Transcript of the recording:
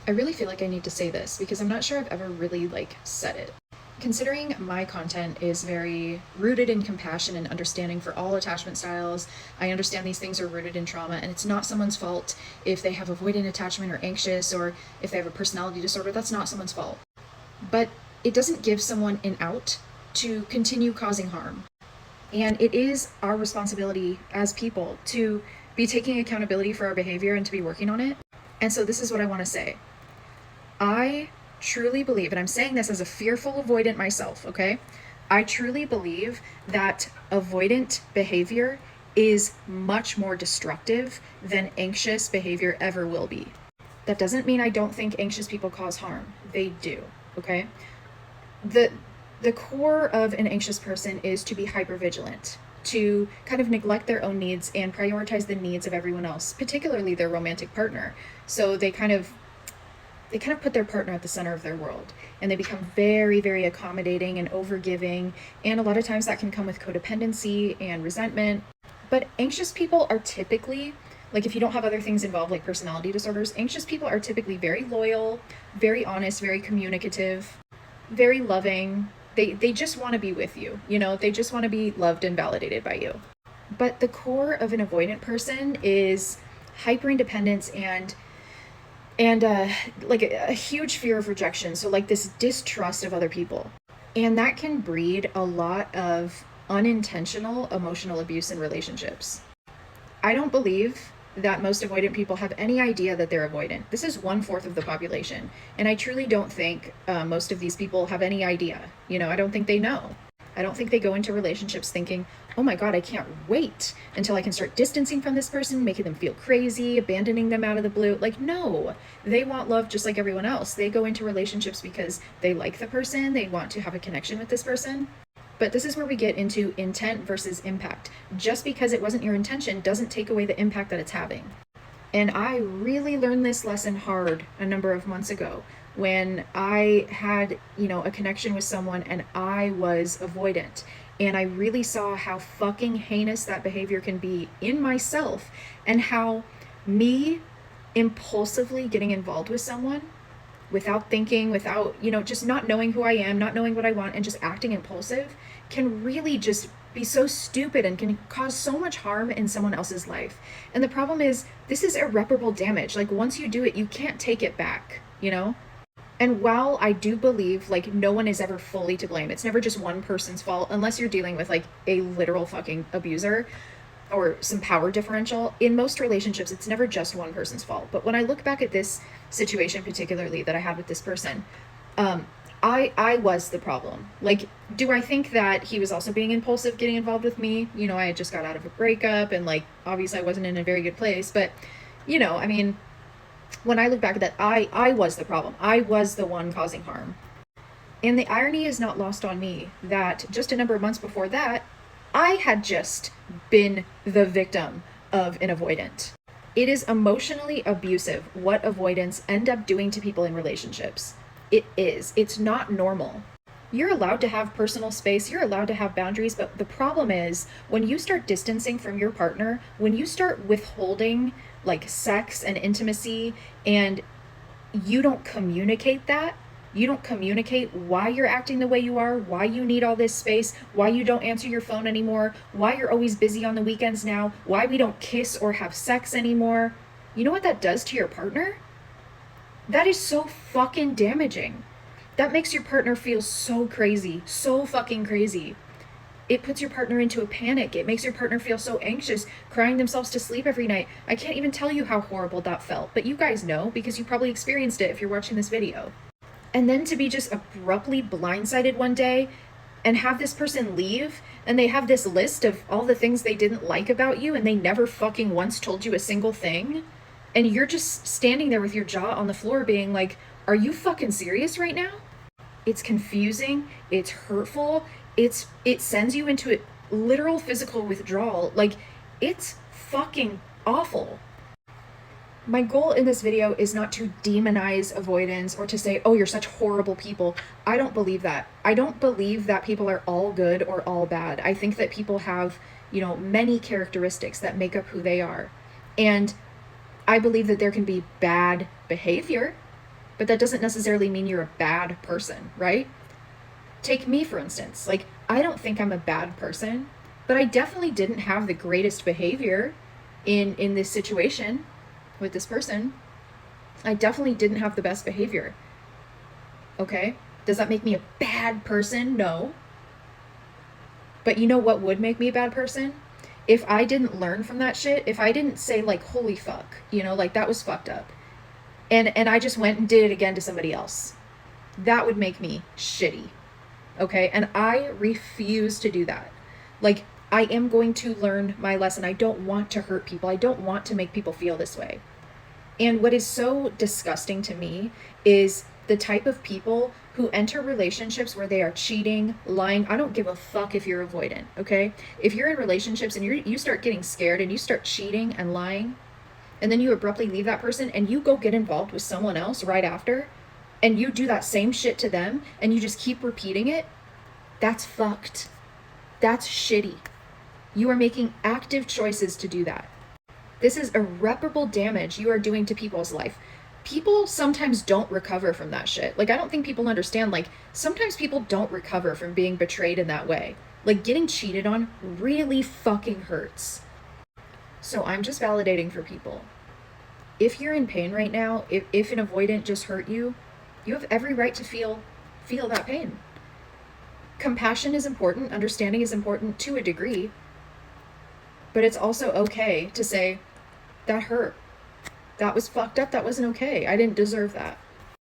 I really feel like I need to say this because I'm not sure I've ever really said it. Considering my content is very rooted in compassion and understanding for all attachment styles, I understand these things are rooted in trauma, and it's not someone's fault if they have avoidant attachment or anxious, or if they have a personality disorder. That's not someone's fault. But it doesn't give someone an out to continue causing harm. And it is our responsibility as people to be taking accountability for our behavior and to be working on it. And so this is what I want to say. I truly believe, and I'm saying this as a fearful avoidant myself, okay? I truly believe that avoidant behavior is much more destructive than anxious behavior ever will be. That doesn't mean I don't think anxious people cause harm. They do, okay? The core of an anxious person is to be hypervigilant, to kind of neglect their own needs and prioritize the needs of everyone else, particularly their romantic partner. So they kind of put their partner at the center of their world, and they become very, very accommodating and overgiving. And a lot of times that can come with codependency and resentment. But anxious people are typically, if you don't have other things involved like personality disorders, anxious people are typically very loyal, very honest, very communicative, very loving. They just want to be with you, they just want to be loved and validated by you. But the core of an avoidant person is hyper independence and a huge fear of rejection. So this distrust of other people. And that can breed a lot of unintentional emotional abuse in relationships. I don't believe that most avoidant people have any idea that they're avoidant. This is 1/4 of the population. And I truly don't think most of these people have any idea. I don't think they know. I don't think they go into relationships thinking, oh my God, I can't wait until I can start distancing from this person, making them feel crazy, abandoning them out of the blue. No, they want love just like everyone else. They go into relationships because they like the person, they want to have a connection with this person. But this is where we get into intent versus impact. Just because it wasn't your intention doesn't take away the impact that it's having. And I really learned this lesson hard a number of months ago when I had, a connection with someone and I was avoidant. And I really saw how fucking heinous that behavior can be in myself, and how me impulsively getting involved with someone without thinking, without, just not knowing who I am, not knowing what I want, and just acting impulsive can really just be so stupid and can cause so much harm in someone else's life. And the problem is, this is irreparable damage. Once you do it, you can't take it back, And while I do believe no one is ever fully to blame, it's never just one person's fault, unless you're dealing with a literal fucking abuser or some power differential. In most relationships, it's never just one person's fault. But when I look back at this situation particularly that I had with this person, I was the problem. Do I think that he was also being impulsive getting involved with me? I had just got out of a breakup, and obviously I wasn't in a very good place, but when I look back at that, I was the problem. I was the one causing harm. And the irony is not lost on me that just a number of months before that, I had just been the victim of an avoidant. It is emotionally abusive what avoidants end up doing to people in relationships. It is. It's not normal. You're allowed to have personal space, you're allowed to have boundaries, but the problem is when you start distancing from your partner, when you start withholding sex and intimacy, and you don't communicate that, you don't communicate why you're acting the way you are, why you need all this space, why you don't answer your phone anymore, why you're always busy on the weekends now, why we don't kiss or have sex anymore. You know what that does to your partner? That is so fucking damaging. That makes your partner feel so crazy, so fucking crazy. It puts your partner into a panic. It makes your partner feel so anxious, crying themselves to sleep every night. I can't even tell you how horrible that felt, but you guys know because you probably experienced it if you're watching this video. And then to be just abruptly blindsided one day and have this person leave, and they have this list of all the things they didn't like about you, and they never fucking once told you a single thing, and you're just standing there with your jaw on the floor being like, are you fucking serious right now? It's confusing, it's hurtful, it sends you into a literal physical withdrawal. It's fucking awful. My goal in this video is not to demonize avoidance or to say, oh, you're such horrible people. I don't believe that. I don't believe that people are all good or all bad. I think that people have, many characteristics that make up who they are. And I believe that there can be bad behavior. but that doesn't necessarily mean you're a bad person, right? Take me, for instance. Like, I don't think I'm a bad person, but I definitely didn't have the greatest behavior in this situation with this person. I definitely didn't have the best behavior. Okay? Does that make me a bad person? No. But you know what would make me a bad person? If I didn't learn from that shit, if I didn't say like holy fuck, like that was fucked up. And I just went and did it again to somebody else. That would make me shitty. Okay? And I refuse to do that. Like, I am going to learn my lesson. I don't want to hurt people. I don't want to make people feel this way. And what is so disgusting to me is the type of people who enter relationships where they are cheating, lying. I don't give a fuck if you're avoidant, okay? If you're in relationships and you start getting scared and you start cheating and lying, and then you abruptly leave that person and you go get involved with someone else right after, and you do that same shit to them and you just keep repeating it, that's fucked. That's shitty. You are making active choices to do that. This is irreparable damage you are doing to people's life. People sometimes don't recover from that shit. Like, I don't think people understand, like, sometimes people don't recover from being betrayed in that way. Like, getting cheated on really fucking hurts. So I'm just validating for people. If you're in pain right now, if an avoidant just hurt you, you have every right to feel that pain. Compassion is important, understanding is important to a degree, but it's also okay to say, that hurt. That was fucked up. That wasn't okay. I didn't deserve that.